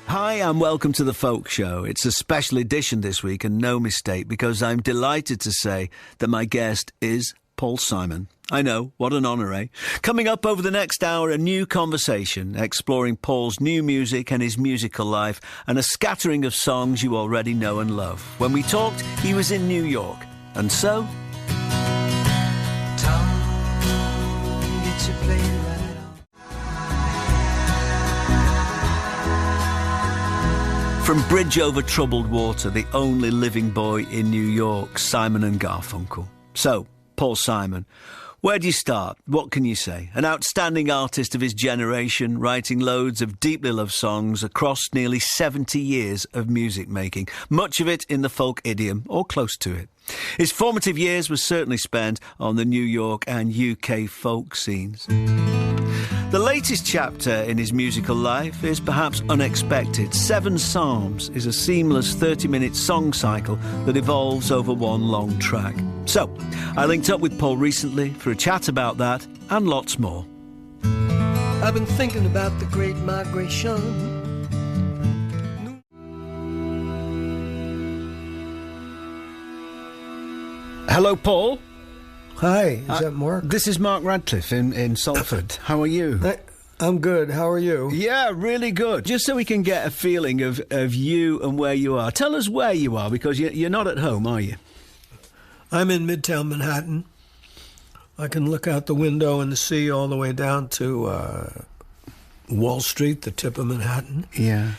Hi and welcome to The Folk Show. It's a special edition this week and no mistake because I'm delighted to say that my guest is Paul Simon. I know, what an honour, eh? Coming up over the next hour, a new conversation exploring Paul's new music and his musical life and a scattering of songs you already know and love. When we talked, he was in New York. And so... Tom, get your play right on. From Bridge Over Troubled Water, the only living boy in New York, Simon and Garfunkel. So, Paul Simon, where do you start? What can you say? An outstanding artist of his generation, writing loads of deeply loved songs across nearly 70 years of music making, much of it in the folk idiom or close to it. His formative years were certainly spent on the New York and UK folk scenes. The latest chapter in his musical life is perhaps unexpected. 7 Psalms is a seamless 30-minute song cycle that evolves over one long track. So, I linked up with Paul recently for a chat about that and lots more. I've been thinking about the Great Migration. Hello, Paul. Hi, is that Mark? This is Mark Radcliffe in Salford. How are you? I'm good. How are you? Yeah, really good. Just so we can get a feeling of you and where you are. Tell us where you are, because you're not at home, are you? I'm in Midtown Manhattan. I can look out the window and see all the way down to Wall Street, the tip of Manhattan. Yeah.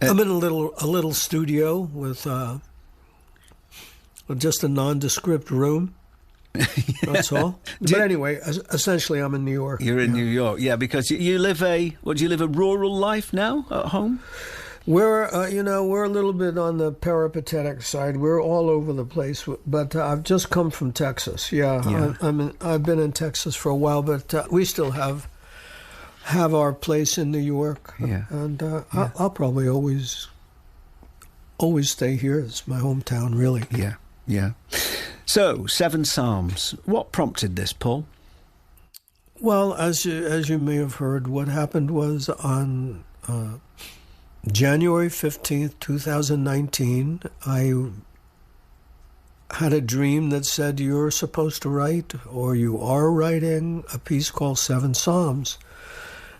I'm in a little studio with just a nondescript room. That's all. But anyway, essentially, I'm in New York. You're in New York, yeah, because you live a rural life now at home? We're a little bit on the peripatetic side. We're all over the place, but I've just come from Texas. Yeah. I've been in Texas for a while, but we still have our place in New York. Yeah. And I'll probably always stay here. It's my hometown, really. Yeah. So, 7 Psalms. What prompted this, Paul? Well, as you may have heard, what happened was on January 15th, 2019, I had a dream that said you're supposed to write, or you are writing, a piece called 7 Psalms.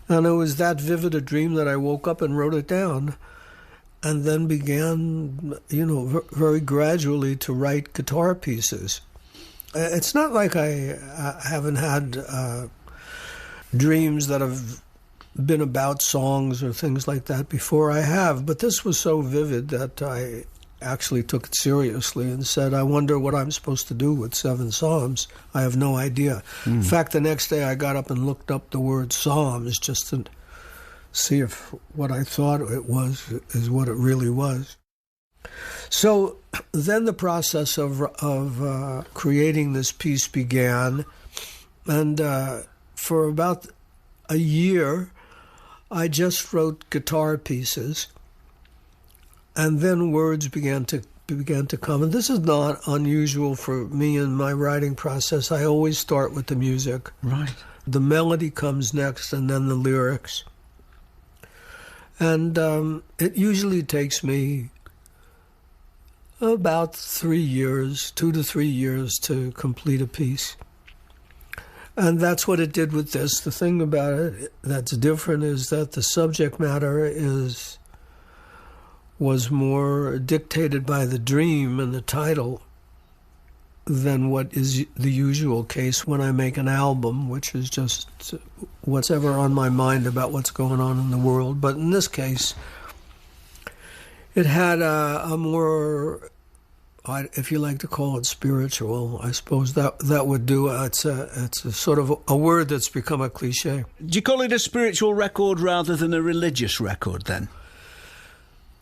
And it was that vivid a dream that I woke up and wrote it down, and then began, very gradually to write guitar pieces. It's not like I haven't had dreams that have been about songs or things like that before. I have, but this was so vivid that I actually took it seriously and said, I wonder what I'm supposed to do with 7 Psalms. I have no idea. In fact, the next day I got up and looked up the word Psalms just to see if what I thought it was is what it really was. So then the process of creating this piece began, and for about a year I just wrote guitar pieces, and then words began to come. And this is not unusual for me in my writing process. I always start with the music. Right. The melody comes next, and then the lyrics. And it usually takes me about 3 years, 2 to 3 years to complete a piece. And that's what it did with this. The thing about it that's different is that the subject matter was more dictated by the dream and the title than what is the usual case when I make an album, which is just what's ever on my mind about what's going on in the world. But in this case, it had a more, if you like to call it spiritual, I suppose that would do. It's a sort of a word that's become a cliche. Do you call it a spiritual record rather than a religious record, then?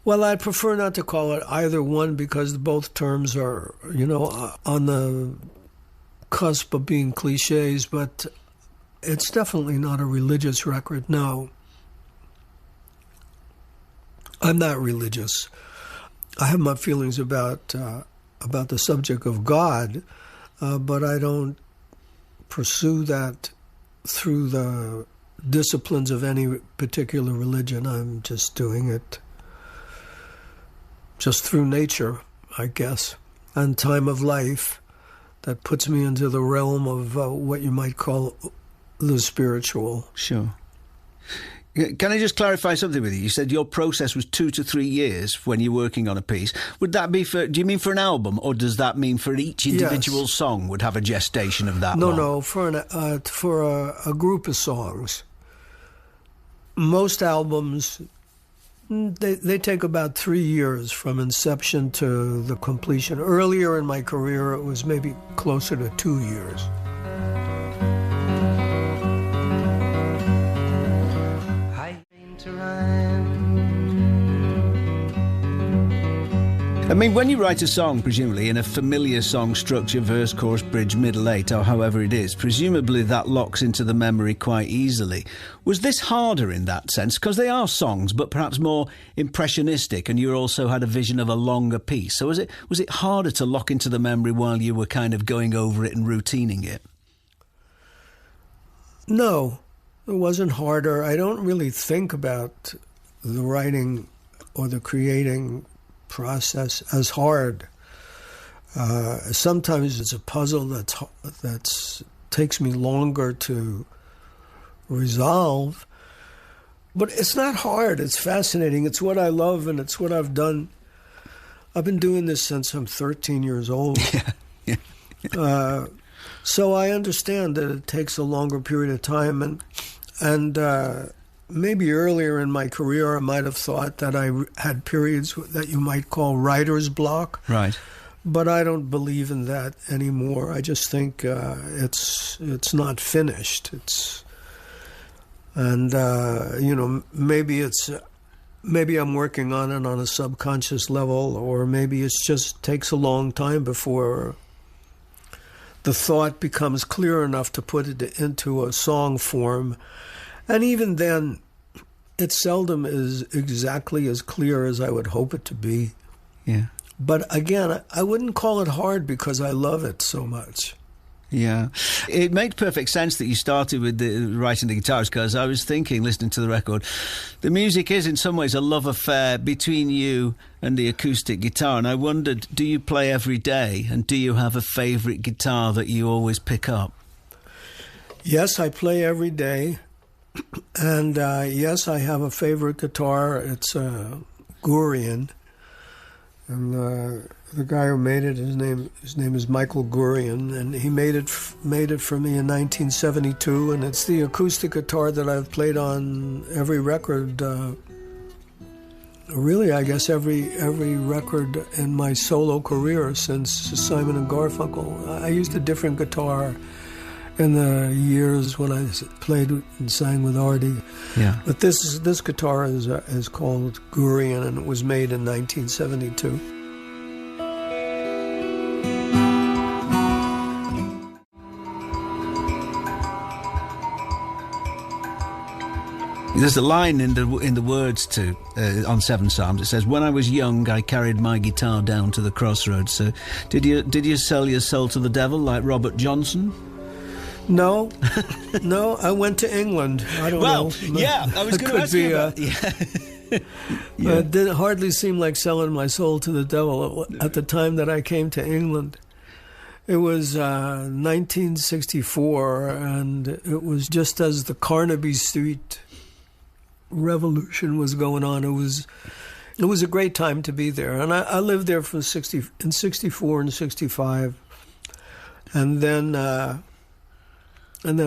Well, I'd prefer not to call it either one, because both terms are, on the cusp of being cliches, but it's definitely not a religious record, no. I'm not religious. I have my feelings about the subject of God, but I don't pursue that through the disciplines of any particular religion. I'm just doing it just through nature, I guess, and time of life that puts me into the realm of what you might call the spiritual. Sure. Can I just clarify something with you? You said your process was 2 to 3 years when you're working on a piece. Would that be for, do you mean for an album, or does that mean for each individual song would have a gestation of that long? No, for a group of songs. Most albums, they take about 3 years from inception to the completion. Earlier in my career, it was maybe closer to 2 years. I mean, when you write a song, presumably, in a familiar song structure, verse, chorus, bridge, middle eight, or however it is, presumably that locks into the memory quite easily. Was this harder in that sense? Because they are songs, but perhaps more impressionistic, and you also had a vision of a longer piece. So was it harder to lock into the memory while you were kind of going over it and routining it? No, it wasn't harder. I don't really think about the writing or the creating process as hard. Sometimes it's a puzzle that's takes me longer to resolve, but it's not hard. It's fascinating. It's what I love, and it's what I've done. I've been doing this since I'm 13 years old. So I understand that it takes a longer period of time, and maybe earlier in my career, I might have thought that I had periods that you might call writer's block. Right. But I don't believe in that anymore. I just think it's not finished. Maybe I'm working on it on a subconscious level, or maybe it just takes a long time before the thought becomes clear enough to put it into a song form. And even then, it seldom is exactly as clear as I would hope it to be. Yeah. But again, I wouldn't call it hard because I love it so much. Yeah. It made perfect sense that you started with writing the guitars, because I was thinking, listening to the record, the music is in some ways a love affair between you and the acoustic guitar. And I wondered, do you play every day? And do you have a favourite guitar that you always pick up? Yes, I play every day. And yes, I have a favorite guitar. It's a Gurion, and the guy who made it, his name is Michael Gurion, and he made it for me in 1972. And it's the acoustic guitar that I've played on every record. Really, I guess every record in my solo career since Simon and Garfunkel. I used a different guitar in the years when I played and sang with Artie. Yeah. But this guitar is called Gurion, and it was made in 1972. There's a line in the words to on Seven Psalms. It says, "When I was young, I carried my guitar down to the crossroads." So, did you sell your soul to the devil like Robert Johnson? No, I went to England. I don't know. Yeah, I was going to ask you about It didn't hardly seem like selling my soul to the devil at the time that I came to England. It was 1964, and it was just as the Carnaby Street revolution was going on. It was a great time to be there, and I lived there in 64 and 65, and then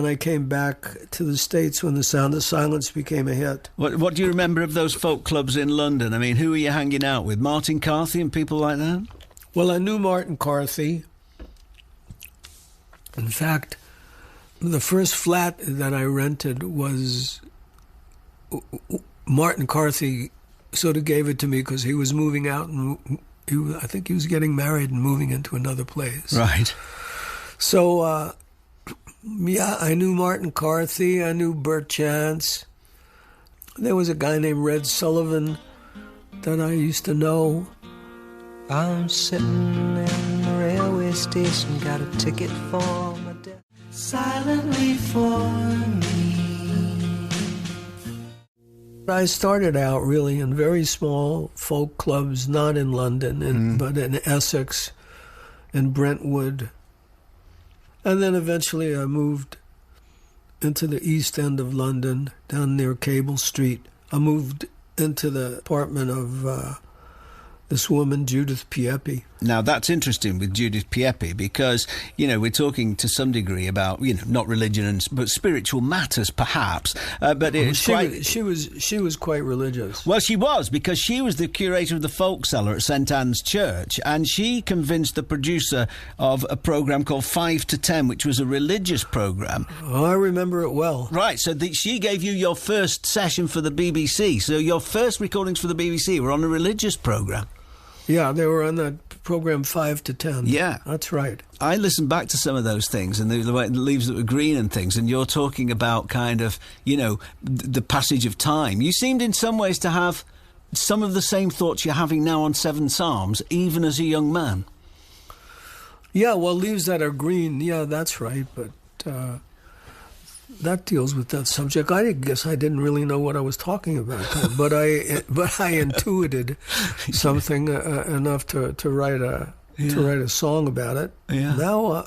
I came back to the States when The Sound of Silence became a hit. What do you remember of those folk clubs in London? I mean, who were you hanging out with? Martin Carthy and people like that? Well, I knew Martin Carthy. In fact, the first flat that I rented was Martin Carthy sort of gave it to me because he was moving out, and I think he was getting married and moving into another place. Right. So, yeah, I knew Martin Carthy. I knew Bert Chance. There was a guy named Red Sullivan that I used to know. I'm sitting in the railway station, got a ticket for my death. Silently for me. I started out really in very small folk clubs, not in London, but in Essex, in Brentwood. And then eventually I moved into the East End of London, down near Cable Street. I moved into the apartment of this woman, Judith Piepi. Now, that's interesting with Judith Piepi because, you know, we're talking to some degree about, you know, not religion, but spiritual matters, perhaps. But she was quite religious. Well, she was, because she was the curator of the folk cellar at St Anne's Church, and she convinced the producer of a programme called 5 to 10, which was a religious programme. Oh, I remember it well. Right, so she gave you your first session for the BBC. So your first recordings for the BBC were on a religious programme. Yeah, they were on that program 5 to 10. Yeah. That's right. I listened back to some of those things and the leaves that were green and things, and you're talking about kind of, you know, the passage of time. You seemed in some ways to have some of the same thoughts you're having now on Seven Psalms, even as a young man. Yeah, well, leaves that are green, yeah, that's right, but that deals with that subject. I guess I didn't really know what I was talking about, but I intuited something enough to write a song about it. Yeah. Now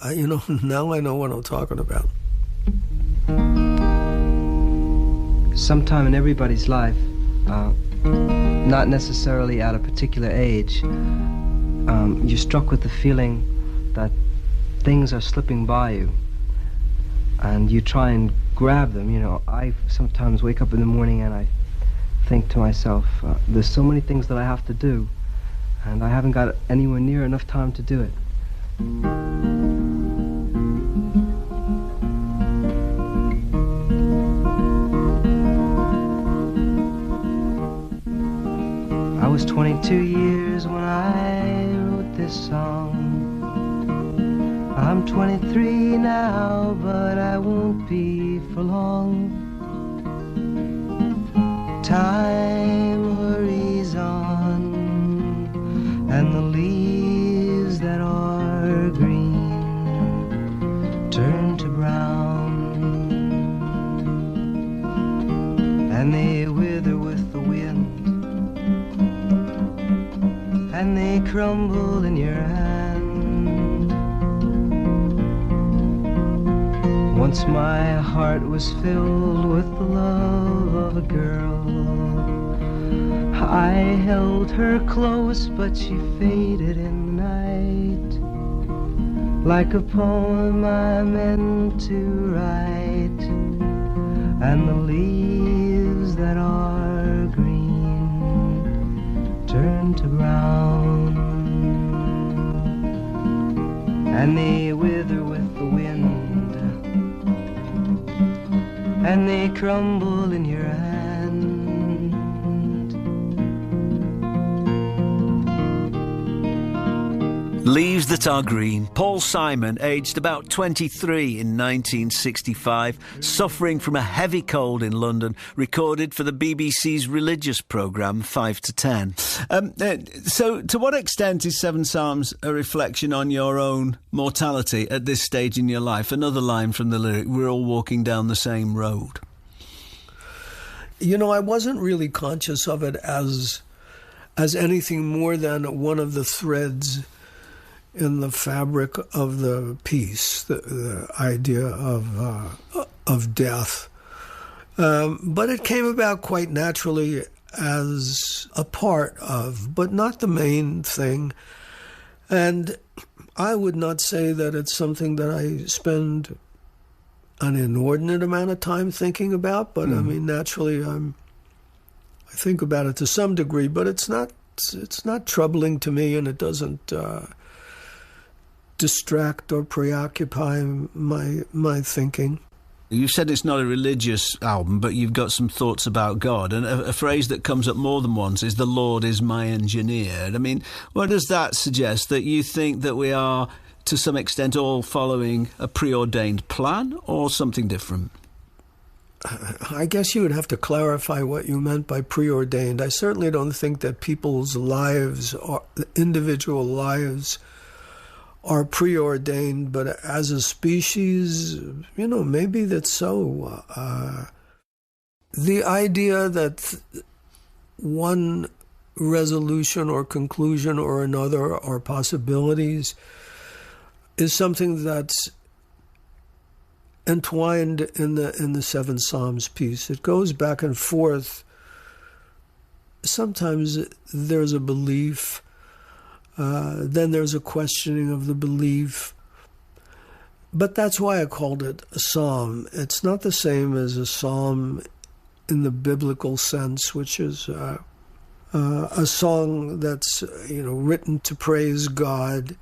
now I know what I'm talking about. Sometime in everybody's life, not necessarily at a particular age, you're struck with the feeling that things are slipping by you. And you try and grab them, you know. I sometimes wake up in the morning and I think to myself, there's so many things that I have to do, and I haven't got anywhere near enough time to do it. I was 22 years when I wrote this song. I'm 23 now, but I won't be for long. Time hurries on, and the leaves that are green turn to brown, and they wither with the wind, and they crumble in your hand. Once my heart was filled with the love of a girl. I held her close, but she faded in the night, like a poem I meant to write. And the leaves that are green turn to brown, and they wither with the wind, and they crumble in your hand. Leaves That Are Green. Paul Simon, aged about 23 in 1965, suffering from a heavy cold in London, recorded for the BBC's religious programme 5 to 10. So to what extent is Seven Psalms a reflection on your own mortality at this stage in your life? Another line from the lyric, we're all walking down the same road. You know, I wasn't really conscious of it as anything more than one of the threads in the fabric of the piece, the idea of death. But it came about quite naturally as a part of, but not the main thing. And I would not say that it's something that I spend an inordinate amount of time thinking about, but I mean, naturally I think about it to some degree, but it's not troubling to me, and it doesn't distract or preoccupy my thinking. You said it's not a religious album, but you've got some thoughts about God. And a phrase that comes up more than once is, the Lord is my engineer. I mean, what does that suggest? That you think that we are, to some extent, all following a preordained plan, or something different? I guess you would have to clarify what you meant by preordained. I certainly don't think that people's lives, or individual lives, are preordained, but as a species, you know, maybe that's so. The idea that one resolution or conclusion or another are possibilities is something that's entwined in the Seven Psalms piece. It goes back and forth. Sometimes there's a belief, then there's a questioning of the belief. But that's why I called it a psalm. It's not the same as a psalm in the biblical sense, which is a song that's written to praise God.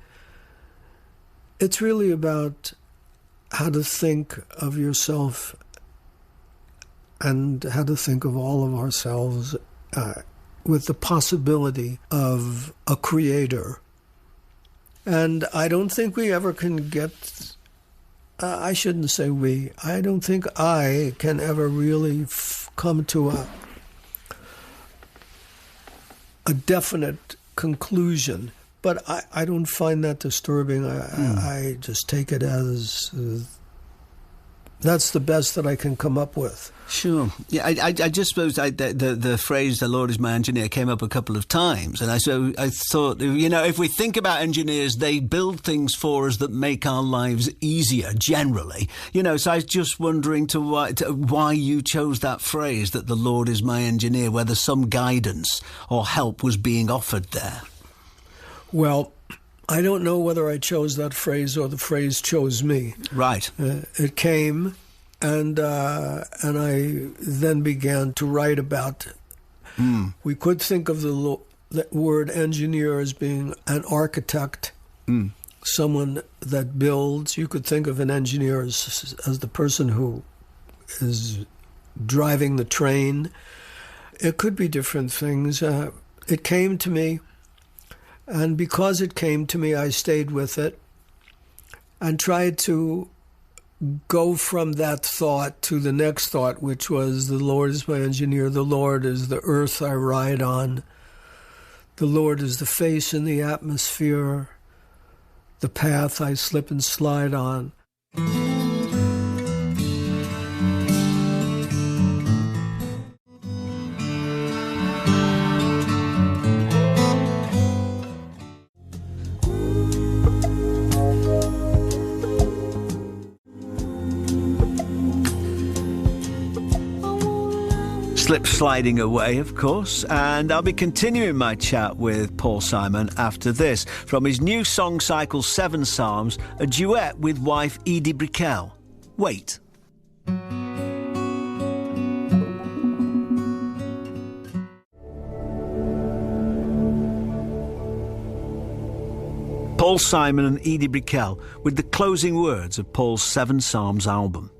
It's really about how to think of yourself and how to think of all of ourselves with the possibility of a creator. And I don't think we ever can get, I shouldn't say we, I don't think I can ever really come to a definite conclusion. But I don't find that disturbing. I just take it as that's the best that I can come up with. Sure. Yeah, I just suppose the phrase "the Lord is my engineer" came up a couple of times, and I thought, if we think about engineers, they build things for us that make our lives easier generally. So I was just wondering why you chose that phrase, that the Lord is my engineer, whether some guidance or help was being offered there. Well, I don't know whether I chose that phrase or the phrase chose me. Right. It came, and I then began to write about it. We could think of the word engineer as being an architect, someone that builds. You could think of an engineer as the person who is driving the train. It could be different things. It came to me. And because it came to me, I stayed with it and tried to go from that thought to the next thought, which was the Lord is my engineer, the Lord is the earth I ride on, the Lord is the face in the atmosphere, the path I slip and slide on. Slip sliding away, of course, and I'll be continuing my chat with Paul Simon after this, from his new song cycle Seven Psalms, a duet with wife Edie Brickell. Wait. Paul Simon and Edie Brickell with the closing words of Paul's Seven Psalms album.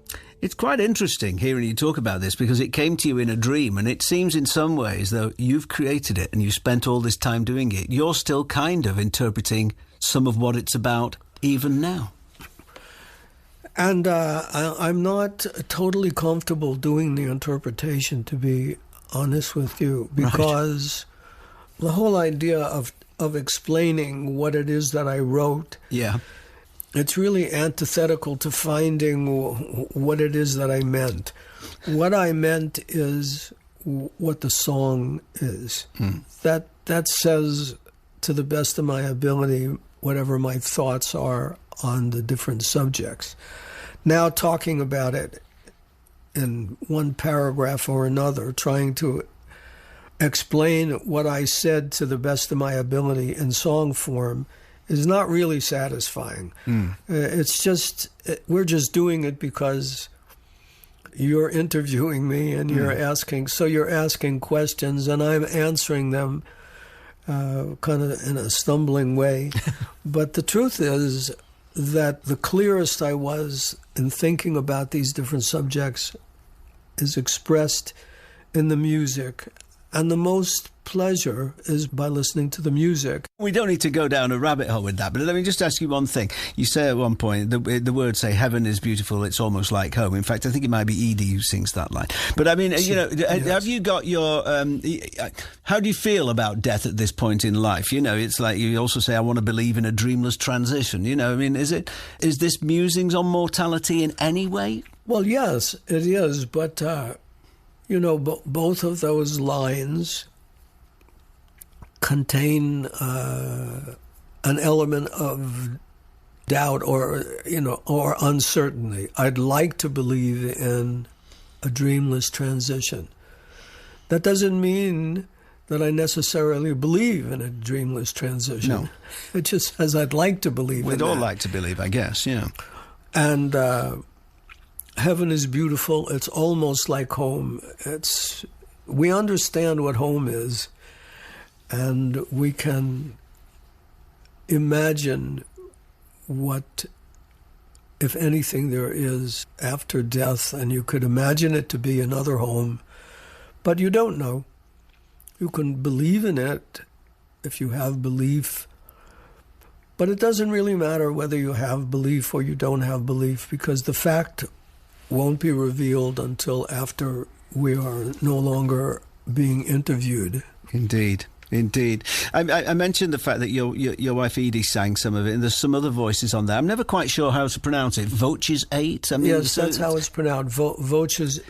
It's quite interesting hearing you talk about this, because it came to you in a dream, and it seems in some ways, though you've created it and you spent all this time doing it, you're still kind of interpreting some of what it's about even now. And I'm not totally comfortable doing the interpretation, to be honest with you, because the whole idea of explaining what it is that I wrote, it's really antithetical to finding what it is that I meant. What I meant is what the song is. That says, to the best of my ability, whatever my thoughts are on the different subjects. Now talking about it in one paragraph or another, trying to explain what I said to the best of my ability in song form, is not really satisfying. It's just, we're just doing it because you're interviewing me and you're asking questions and I'm answering them kind of in a stumbling way. But the truth is that the clearest I was in thinking about these different subjects is expressed in the music. And the most pleasure is by listening to the music. We don't need to go down a rabbit hole with that, but let me just ask you one thing. You say at one point, the words say, heaven is beautiful, it's almost like home. In fact, I think it might be Edie who sings that line. But I mean, yes. Have you got your... how do you feel about death at this point in life? It's like you also say, I want to believe in a dreamless transition. I mean, is this musings on mortality in any way? Well, yes, it is, but... both of those lines contain an element of doubt or uncertainty. I'd like to believe in a dreamless transition. That doesn't mean that I necessarily believe in a dreamless transition. No. It just says I'd like to believe We'd in all that. like to believe, I guess, yeah. And heaven is beautiful. It's almost like home. We understand what home is, and we can imagine what, if anything, there is after death, and you could imagine it to be another home, but you don't know. You can believe in it if you have belief, but it doesn't really matter whether you have belief or you don't have belief, because the fact won't be revealed until after we are no longer being interviewed. Indeed. I mentioned the fact that your wife Edie sang some of it, and there's some other voices on there. I'm never quite sure how to pronounce it. Voces 8? Yes, that's how it's pronounced. Voces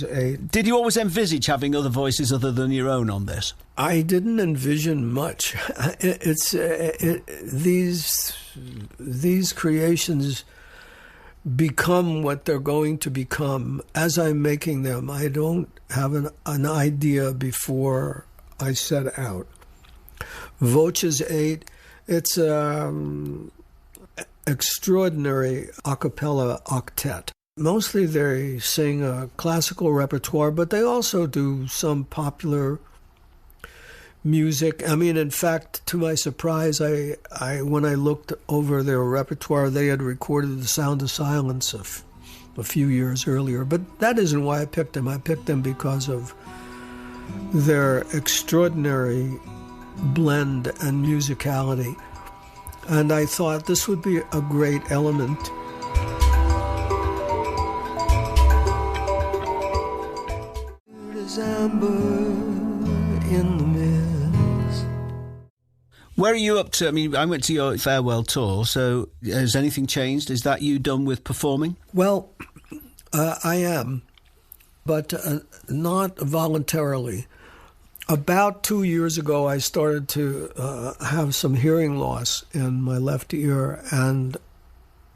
8. Did you always envisage having other voices other than your own on this? I didn't envision much. These creations become what they're going to become as I'm making them. I don't have an idea before I set out. Voces 8, it's extraordinary a cappella octet. Mostly they sing a classical repertoire, but they also do some popular music. I mean, in fact, to my surprise, I when I looked over their repertoire, they had recorded The Sound of Silence a few years earlier. But that isn't why I picked them. I picked them because of their extraordinary blend and musicality. And I thought this would be a great element. In the mist. Where are you up to? I mean, I went to your farewell tour, so has anything changed? Is that you done with performing? Well, I am, but not voluntarily. About 2 years ago, I started to have some hearing loss in my left ear, and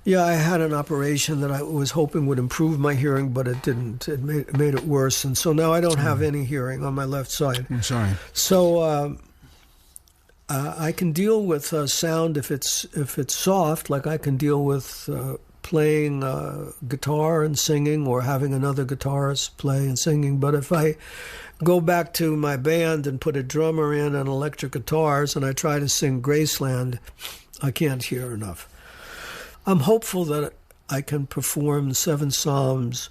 I had an operation that I was hoping would improve my hearing, but it didn't. It made it worse, and so now I don't have any hearing on my left side. I'm sorry. So I can deal with sound if it's soft, like I can deal with playing guitar and singing, or having another guitarist play and singing. But if I go back to my band and put a drummer in and electric guitars, and I try to sing Graceland, I can't hear enough. I'm hopeful that I can perform 7 Psalms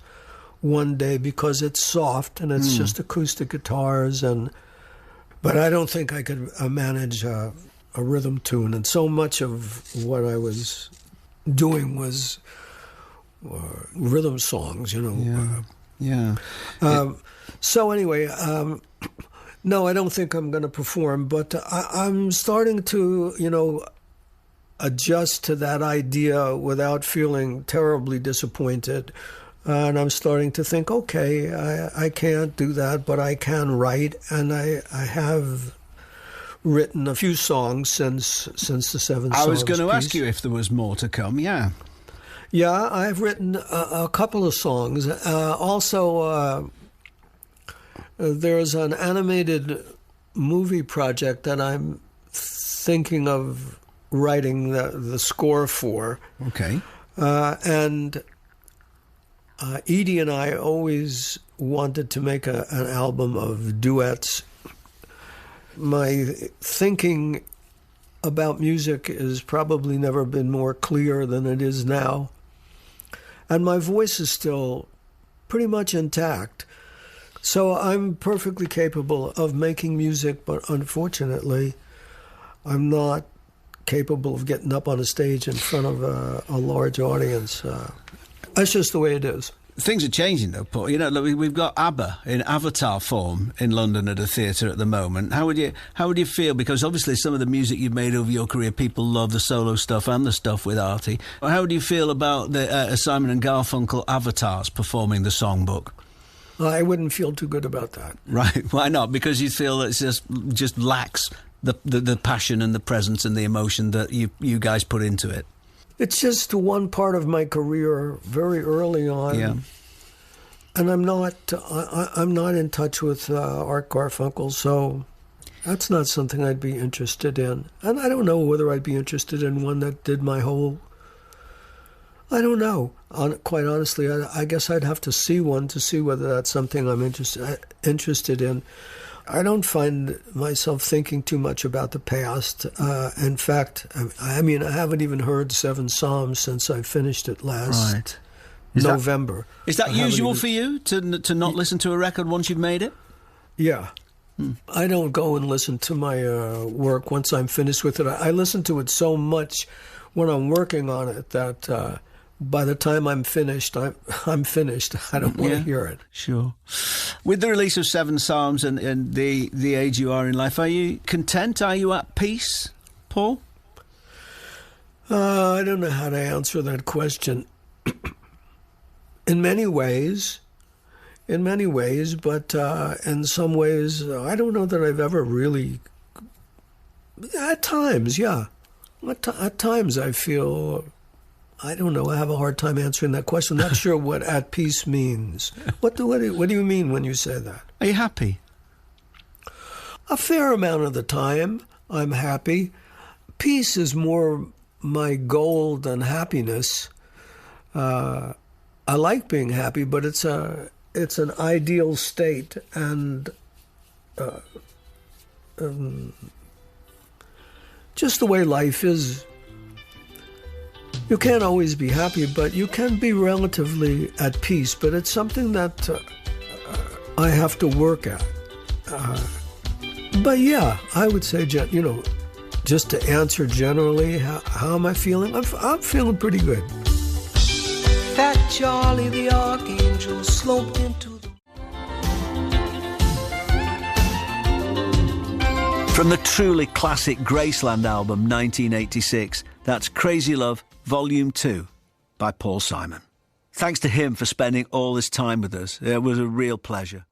one day because it's soft and it's just acoustic guitars, but I don't think I could manage a rhythm tune. And so much of what I was doing was rhythm songs, So anyway, no, I don't think I'm going to perform, but I'm starting to, adjust to that idea without feeling terribly disappointed. And I'm starting to think, okay, I can't do that, but I can write. And I have written a few songs since the 7 Psalms I was going to piece. ask you if there was more to come, yeah. Yeah, I've written a couple of songs. Also, there's an animated movie project that I'm thinking of writing the score for. Okay. And Edie and I always wanted to make an album of duets. My thinking about music has probably never been more clear than it is now. And my voice is still pretty much intact. So I'm perfectly capable of making music, but unfortunately, I'm not capable of getting up on a stage in front of a large audience. That's just the way it is. Things are changing, though, Paul. We've got ABBA in Avatar form in London at a theatre at the moment. How would you feel? Because obviously some of the music you've made over your career, people love the solo stuff and the stuff with Artie. How would you feel about the Simon and Garfunkel Avatars performing the songbook? I wouldn't feel too good about that. Right. Why not? Because you feel that it just lacks the passion and the presence and the emotion that you guys put into it. It's just one part of my career very early on. Yeah. And I'm not in touch with Art Garfunkel, so that's not something I'd be interested in. And I don't know whether I'd be interested in one that did my whole... I don't know. Quite honestly, I guess I'd have to see one to see whether that's something I'm interested in. I don't find myself thinking too much about the past. In fact, I mean, I haven't even heard Seven Psalms since I finished it last November. Is that usual for you, to not listen to a record once you've made it? Yeah. I don't go and listen to my work once I'm finished with it. I listen to it so much when I'm working on it that by the time I'm finished, I'm finished. I don't want to hear it. Sure. With the release of Seven Psalms and the age you are in life, are you content? Are you at peace, Paul? I don't know how to answer that question. In many ways, but in some ways, I don't know that I've ever really... At times, yeah. At times I feel... I don't know. I have a hard time answering that question. Not sure what at peace means. What do you mean when you say that? Are you happy? A fair amount of the time, I'm happy. Peace is more my goal than happiness. I like being happy, but it's an ideal state, and just the way life is. You can't always be happy, but you can be relatively at peace. But it's something that I have to work at. But yeah, I would say, just to answer generally, how am I feeling? I'm feeling pretty good. Fat Charlie the Archangel sloped into the... From the truly classic Graceland album, 1986, that's Crazy Love, Volume 2 by Paul Simon. Thanks to him for spending all this time with us. It was a real pleasure.